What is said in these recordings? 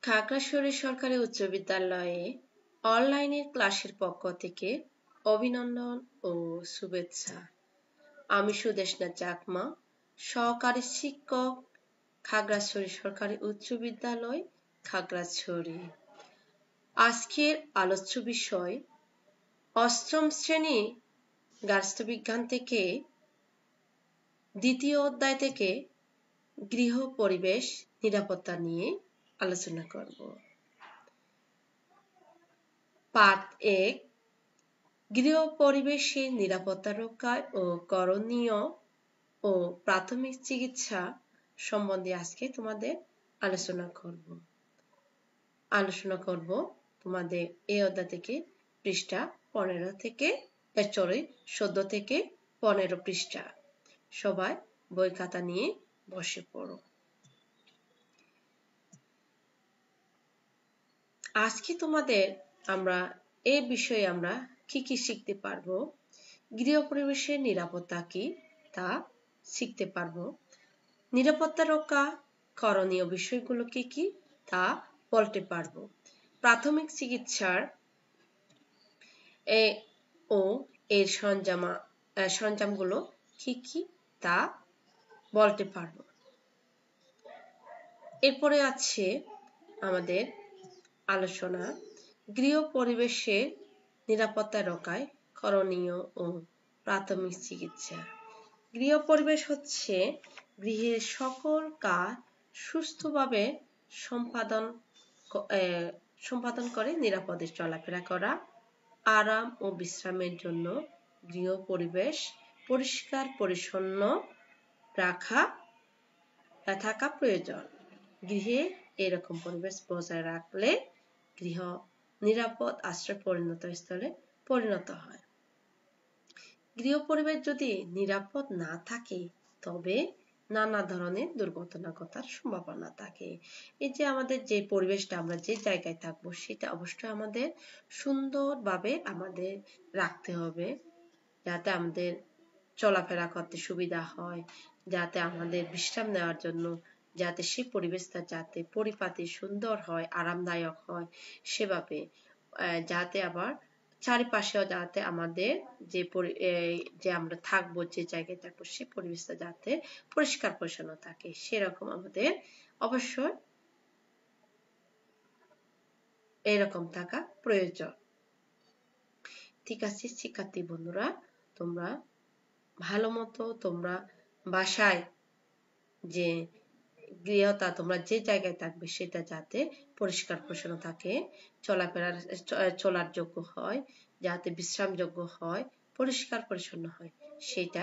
খাগড়াছড়ি সরকারি উচ্চ বিদ্যালয়ে অনলাইনের ক্লাসের পক্ষ থেকে অভিনন্দন ও শুভেচ্ছা। আমি সুদেষ্ণা চাকমা, সহকারী শিক্ষক, খাগড়াছড়ি সরকারি উচ্চ বিদ্যালয়, খাগড়াছড়ি। আজকের আলোচ্য বিষয় অষ্টম শ্রেণী গার্হস্থ্য বিজ্ঞান থেকে দ্বিতীয় অধ্যায় থেকে গৃহ পরিবেশ নিরাপত্তা নিয়ে আলোচনা করব। পাঠ 1, গৃহ পরিবেশে নিরাপত্তা রক্ষায় ও করণীয় ও প্রাথমিক চিকিৎসা সম্বন্ধে আজকে তোমাদের আলোচনা করব তোমাদের এই অধ্যায় থেকে পৃষ্ঠা 14 থেকে 15 পৃষ্ঠা। সবাই বই খাতা নিয়ে বসে পড়ো। আজকে তোমাদের এই বিষয়ে আমরা কি শিখতে পারবো, গৃহ পরিবেশের নিরাপত্তা কি তা শিখতে পারবো, নিরাপত্তা রক্ষা করণীয় বিষয়গুলো কি তা বলতে পারবো, প্রাথমিক চিকিৎসার ও এর সরঞ্জামগুলো কি তা বলতে পারবো। এরপরে আছে আমাদের আলোচনা গৃহ পরিবেশে নিরাপত্তা রক্ষায় করণীয় ও প্রাথমিক চিকিৎসা। গৃহ পরিবেশ হচ্ছে গৃহের সকল কাজ সুস্থভাবে সম্পাদন করে নিরাপদে চলাফেরা করা, আরাম ও বিশ্রামের জন্য গৃহ পরিবেশ পরিষ্কার পরিচ্ছন্ন থাকা প্রয়োজন। গৃহে এরকম পরিবেশ বজায় রাখলে গৃহ নিরাপদ আশ্রয় স্থলে পরিণত হয়। গৃহ পরিবেশ যদি নিরাপদ না থাকে তবে নানা ধরনের দুর্ঘটনা ঘটার সম্ভাবনা থাকে। এই যে আমাদের যে পরিবেশটা আমরা যে জায়গায় থাকবো সেটা অবশ্যই আমাদের সুন্দরভাবে আমাদের রাখতে হবে, যাতে আমাদের চলাফেরা করতে সুবিধা হয়, যাতে আমাদের বিশ্রাম নেওয়ার জন্য যাতে সেই পরিবেশটা যাতে পরিপাটি সুন্দর হয়, আরামদায়ক হয়, সেভাবে যাতে আবার চারিপাশেও যাতে আমাদের যে আমরা থাকবো, যে জায়গায় থাকবো সেই পরিবেশটা যাতে পরিষ্কার পরিচ্ছন্ন থাকে, সেরকম আমাদের অবশ্যই এরকম থাকা প্রয়োজন। ঠিক আছে শিক্ষার্থী বন্ধুরা, তোমরা ভালো মতো তোমরা বাসায় যে গৃহটা তোমরা যে জায়গায় থাকবে সেটা যাতে পরিষ্কার পরিচ্ছন্ন থাকে, চলার যোগ্য হয়, যাতে বিশ্রামযোগ্য হয়, পরিষ্কার পরিচ্ছন্ন হয়, সেটা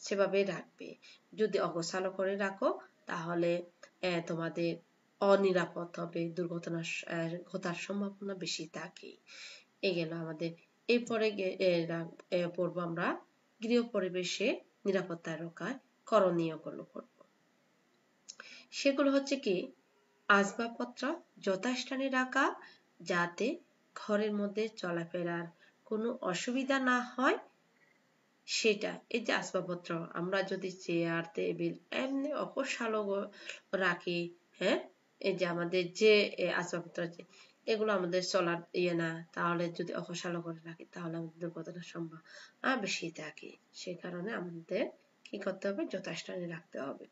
সেভাবে রাখবে। যদি অগোছালো করে রাখো তাহলে তোমাদের অনিরাপদ হবে, দুর্ঘটনা ঘটার সম্ভাবনা বেশি থাকে। এই গেল আমাদের। এরপরে পড়বো আমরা গৃহ পরিবেশে নিরাপত্তা রক্ষায় করণীয়গুলো পড়বো। সেগুলো হচ্ছে কি, আসবাবপত্র যথাস্থানে রাখা যাতে ঘরের মধ্যে চলাফেরার কোনো অসুবিধা না হয়, সেটা। এই যে আসবাবপত্র আমরা যদি চেয়ার টেবিল এমনি অপসালো রাখি, এই যে আমাদের যে আসবাবপত্র এগুলো আমাদের চলার না, তাহলে যদি অপসালো করে রাখি তাহলে আমাদের দুর্ঘটনার সম্ভাবনা বেশি থাকে। সে কারণে আমাদের কি করতে হবে, যথাস্থানে রাখতে হবে।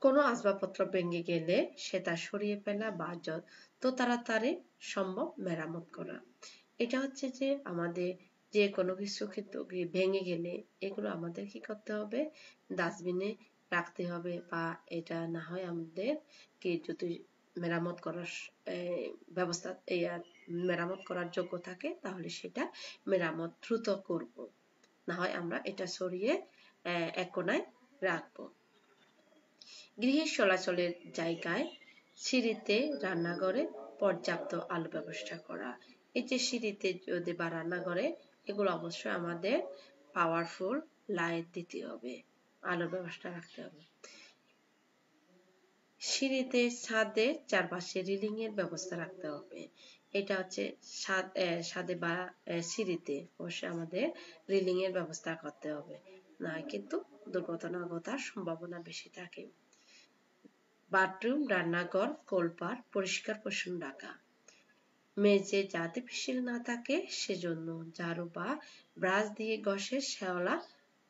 কোনো আসবাবপত্র ভেঙে গেলে সেটা সরিয়ে ফেলা বা যত তাড়াতাড়ি সম্ভব মেরামত করা। এটা হচ্ছে যে আমাদের যে কোনো কিছু কিন্তু ভেঙে গেলে এগুলো আমাদের কি করতে হবে, ডাস্টবিনে রাখতে হবে, বা এটা না হয় আমাদের কি যদি মেরামত করার ব্যবস্থা মেরামত করার যোগ্য থাকে তাহলে সেটা মেরামত দ্রুত করব, না হয় আমরা এটা সরিয়ে এক কোনায় রাখবো। গৃহের চলাচলের জায়গায় সিঁড়িতে রান্নাঘরে পর্যাপ্ত আলো ব্যবস্থা করা। এই যে সিঁড়িতে যদি বা রান্নাঘরে এগুলো অবশ্যই আমাদের পাওয়ারফুল লাইট দিতে হবে, আলোর ব্যবস্থা রাখতে হবে। সিঁড়িতে ছাদে চারপাশে রিলিং এর ব্যবস্থা রাখতে হবে। এটা হচ্ছে ছাদে বা সিঁড়িতে অবশ্যই আমাদের রিলিং এর ব্যবস্থা করতে হবে, না কিন্তু দুর্ঘটনা ঘটার সম্ভাবনা বেশি থাকে। বাথরুম, রান্নাঘর, কোলপার পরিষ্কার পরিচ্ছন্ন রাখা। মেঝে যাতে পিচ্ছিল না থাকে সেজন্য ঝাড়ু বা ব্রাশ দিয়ে ঘষে শ্যাওলা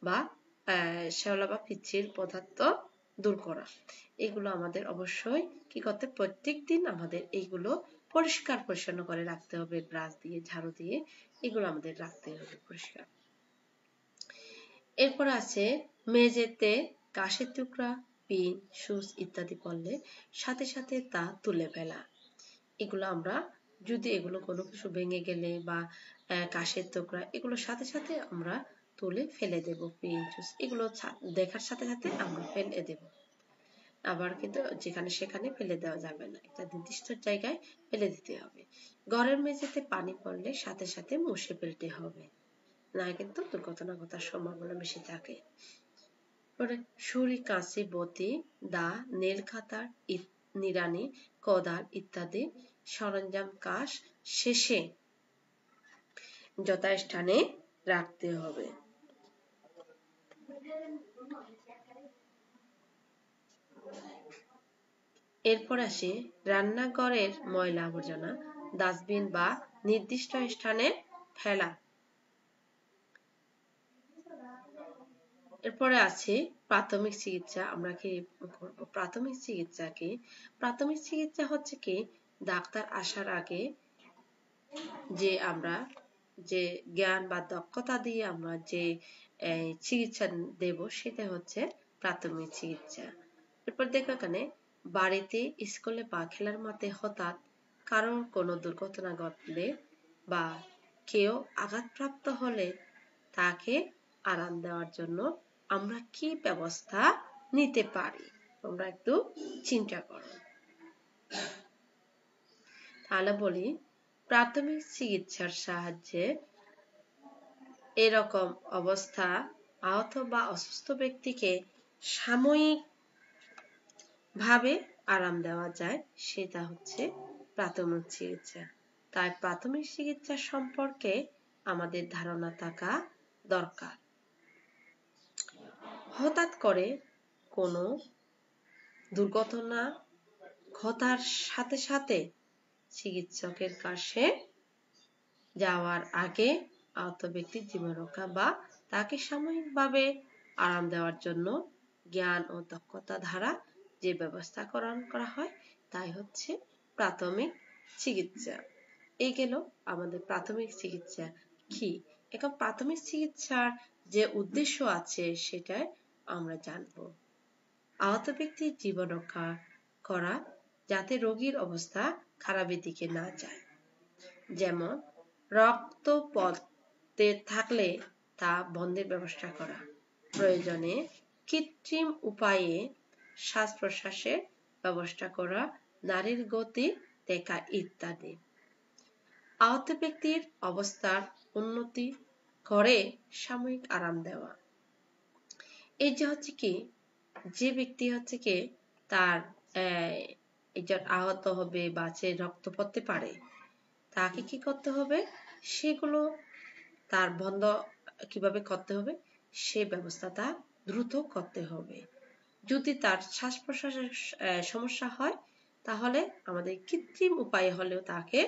বা পিচ্ছিল পদার্থ দূর করা। এগুলো আমাদের অবশ্যই কি করতে, প্রত্যেকদিন আমাদের এইগুলো পরিষ্কার পরিচ্ছন্ন করে রাখতে হবে। ব্রাশ দিয়ে, ঝাড়ু দিয়ে এগুলো আমাদের রাখতে হবে পরিষ্কার। এরপর আছে মেঝেতে কাঁচের টুকরা, পিন, সুচ ইত্যাদি পড়লে সাথে সাথে তা তুলে ফেলা। এগুলো আমরা যদি এগুলো কোনো কিছু ভেঙে গেলে বা কাঁচের টুকরা এগুলো সাথে সাথে আমরা তুলে ফেলে দেব। পিন, সুচ এগুলো দেখার সাথে সাথে আমরা ফেলে দেব। আবার কিন্তু যেখানে সেখানে ফেলে দেওয়া যাবে না, একটা নির্দিষ্ট জায়গায় ফেলে দিতে হবে। ঘরের মেঝেতে পানি পড়লে সাথে সাথে মুছে ফেলতে হবে, না কিন্তু দুর্ঘটনা ঘটার সম্ভাবনা বেশি থাকে। ছুরি, কাঁচি, বটি, দা, নেল কাটার, নিড়ানি, কোদাল ইত্যাদি সরঞ্জাম কাজ শেষে যথাস্থানে রাখতে হবে। এরপর আসে রান্নাঘরের ময়লা আবর্জনা ডাস্টবিন বা নির্দিষ্ট স্থানে ফেলা। এরপরে আছে প্রাথমিক চিকিৎসা। আমরা কি করব? প্রাথমিক চিকিৎসা কি? প্রাথমিক চিকিৎসা হচ্ছে কি, ডাক্তার আসার আগে যে আমরা যে জ্ঞান বা দক্ষতা দিয়ে আমরা যে চিকিৎসা দেব সেটা হচ্ছে প্রাথমিক চিকিৎসা। এরপর দেখো এখানে বাড়িতে, স্কুলে বা খেলার মাঠে হঠাৎ কারোর কোনো দুর্ঘটনা ঘটলে বা কেউ আঘাতপ্রাপ্ত হলে তাকে আরাম দেওয়ার জন্য আমরা কি ব্যবস্থা নিতে পারি, তোমরা একটু চিন্তা করো। তাহলে বলি, প্রাথমিক চিকিৎসার সাহায্যে এরকম অবস্থা আহত বা অসুস্থ ব্যক্তিকে সাময়িক ভাবে আরাম দেওয়া যায়, সেটা হচ্ছে প্রাথমিক চিকিৎসা। তাই প্রাথমিক চিকিৎসা সম্পর্কে আমাদের ধারণা থাকা দরকার। হঠাৎ করে কোনো দুর্ঘটনা ঘটার সাথে সাথে চিকিৎসকের কাছে যাওয়ার আগে আহত ব্যক্তির জীবন রক্ষা বা তাকে সাময়িকভাবে আরাম দেওয়ার জন্য জ্ঞান ও দক্ষতা দ্বারা যে ব্যবস্থা করা হয় তাই হচ্ছে প্রাথমিক চিকিৎসা। এই গেল আমাদের প্রাথমিক চিকিৎসা কি। এখন প্রাথমিক চিকিৎসার যে উদ্দেশ্য আছে সেটাই আমরা জানব। আহত ব্যক্তির জীবন রক্ষা করা যাতে রোগীর অবস্থা খারাপের দিকে না যায়। যেমন রক্ত পড়তে থাকলে তা বন্ধের ব্যবস্থা করা, প্রয়োজনে কৃত্রিম উপায়ে শ্বাস প্রশ্বাসের ব্যবস্থা করা, নাড়ির গতি দেখা ইত্যাদি। আহত ব্যক্তির অবস্থার উন্নতি করে সাময়িক আরাম দেওয়া। এই যে হচ্ছে কি, যে ব্যক্তি হচ্ছে কি তার আহত হবে বা সে রক্ত পড়তে পারে, তাকে কি করতে হবে, সেগুলো তার বন্ধ কিভাবে করতে হবে সে ব্যবস্থাটা দ্রুত করতে হবে। যদি তার শ্বাস প্রশ্বাসের সমস্যা হয় তাহলে আমাদের কৃত্রিম উপায়ে হলেও তাকে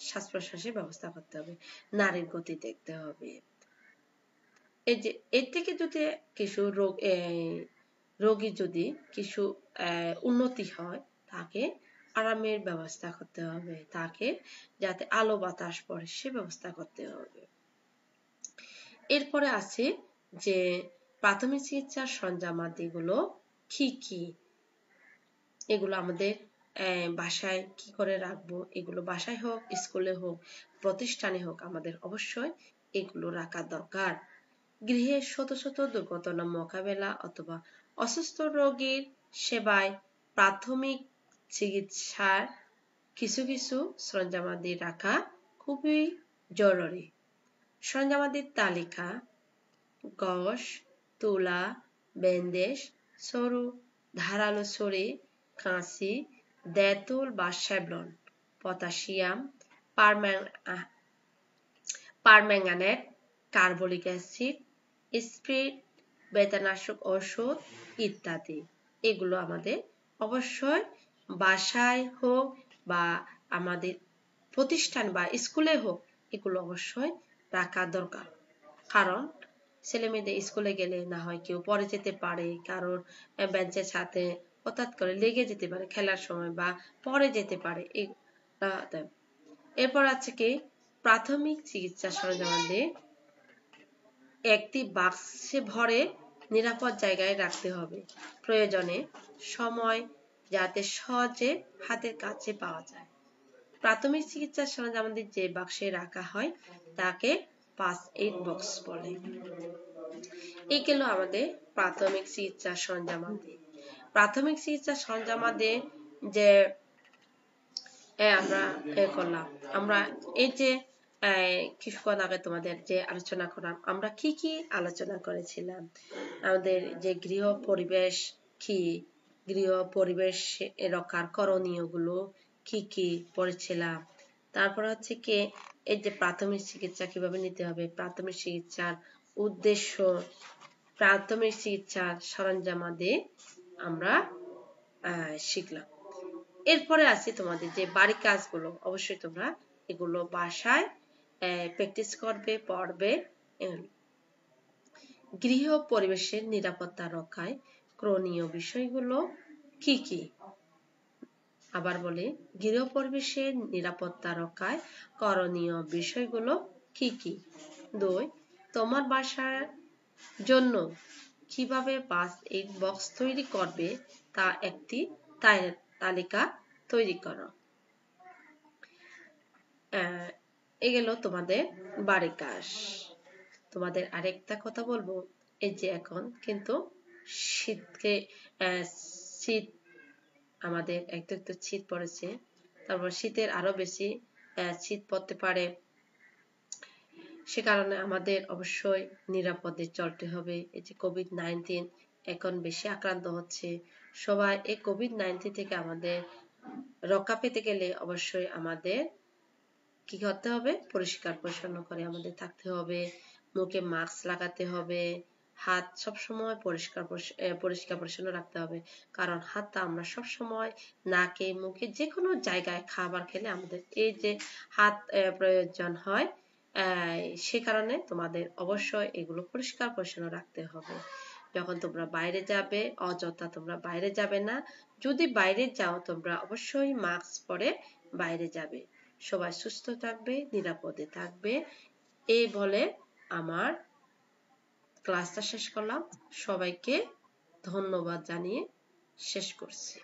শ্বাস প্রশ্বাসের ব্যবস্থা করতে হবে, নাড়ির গতি দেখতে হবে। এই যে এর থেকে যদি কিছু রোগী যদি কিছু উন্নতি হয় তাকে আরামের ব্যবস্থা করতে হবে, তাকে যাতে আলো বাতাস পড়ে সে ব্যবস্থা করতে হবে। এরপরে আছে যে প্রাথমিক চিকিৎসার সরঞ্জামাদিগুলো কি কি, এগুলো আমাদের বাসায় কি করে রাখবো, এগুলো বাসায় হোক, স্কুলে হোক, প্রতিষ্ঠানে হোক, আমাদের অবশ্যই এগুলো রাখা দরকার। গৃহে শত শত দুর্ঘটনা মোকাবেলা অথবা অসুস্থ রোগীর সেবায় প্রাথমিক চিকিৎসার কিছু কিছু সরঞ্জামাদি রাখা খুবই জরুরি। সরঞ্জামাদির তালিকা: গজ, তুলা, ব্যান্ডেজ, সরু ধারালো ছুরি, কাঁচি, ডেটল বা Savlon, potassium permanganate, carbolic acid, spirit, বেতানাশক ওষুধ ইত্যাদি। এগুলো আমাদের অবশ্যই বাসায় হোক বা আমাদের প্রতিষ্ঠান বা স্কুলে হোক এগুলো অবশ্যই রাখা দরকার। কারণ ছেলে মেয়েদের স্কুলে গেলে না হয় কেউ পড়ে যেতে পারে, কারোর বেঞ্চের সাথে হঠাৎ করে লেগে যেতে পারে খেলার সময় বা পড়ে যেতে পারে। এরপর আছে কি প্রাথমিক চিকিৎসা সরঞ্জামাদি একটি বাক্সে ভরে নিরাপদ জায়গায় রাখতে হবে, প্রয়োজনে সময় যাতে সহজে হাতের কাছে পাওয়া যায়। প্রাথমিক চিকিৎসা সরঞ্জামাদি যে বাক্সে রাখা হয় তাকে ফার্স্ট এইড বক্স বলে। এই গেল আমাদের প্রাথমিক চিকিৎসা সরঞ্জামাদি। প্রাথমিক চিকিৎসা সরঞ্জামাদি যে আমরা করলাম, আমরা এই যে কিছুক্ষণ আগে তোমাদের যে আলোচনা করলাম, আমরা কি কি আলোচনা করেছিলাম, আমাদের যে গৃহ পরিবেশ কি, গৃহ পরিবেশ রক্ষার করণীয় গুলো কি কি পড়েছিলাম। তারপর হচ্ছে কি এই যে প্রাথমিক চিকিৎসা কিভাবে নিতে হবে, প্রাথমিক চিকিৎসার উদ্দেশ্য, প্রাথমিক চিকিৎসার সরঞ্জামাদি আমরা শিখলাম। এরপরে আছে তোমাদের যে বাড়ির কাজগুলো, অবশ্যই তোমরা এগুলো বাসায় প্র্যাকটিস করবে, পড়বে। গৃহ পরিবেশের নিরাপত্তা রক্ষায় করণীয় বিষয়গুলো কি কি, আবার বলি গৃহ পরিবেশের নিরাপত্তা রক্ষায় করণীয় বিষয়গুলো কি কি। 2, তোমার বাসার জন্য কিভাবে ফার্স্ট এইড বক্স তৈরি করবে তা একটি তালিকা তৈরি করো। এগুলো তোমাদের বাড়ির কাজ। তোমাদের আরেকটা কথা বলবো, এই যে এখন কিন্তু শীত আমাদের একটু একটু শীত পড়েছে, তারপর শীতের আরো বেশি শীত পড়তে পারে, সে কারণে আমাদের অবশ্যই নিরাপদে চলতে হবে। এই যে কোভিড-19 এখন বেশি আক্রান্ত হচ্ছে, সবাই এই কোভিড-19 থেকে আমাদের রক্ষা পেতে গেলে অবশ্যই আমাদের কি করতে হবে, পরিষ্কার পরিচ্ছন্ন করে আমাদের থাকতে হবে, মুখে মাস্ক লাগাতে হবে, হাত সবসময় পরিষ্কার পরিচ্ছন্ন রাখতে হবে। কারণ হাতটা আমরা সবসময় নাকে মুখে যে কোনো জায়গায় খাবার খেলে আমাদের এই যে হাত প্রয়োজন হয়, সে কারণে তোমাদের অবশ্যই এগুলো পরিষ্কার পরিচ্ছন্ন রাখতে হবে। যখন তোমরা বাইরে যাবে অযথা তোমরা বাইরে যাবে না, যদি বাইরে যাও তোমরা অবশ্যই মাস্ক পরে বাইরে যাবে। সবাই সুস্থ থাকবে, নিরাপদে থাকবে, এই বলে আমার ক্লাসটা শেষ করলাম। সবাইকে ধন্যবাদ জানিয়ে শেষ করছি।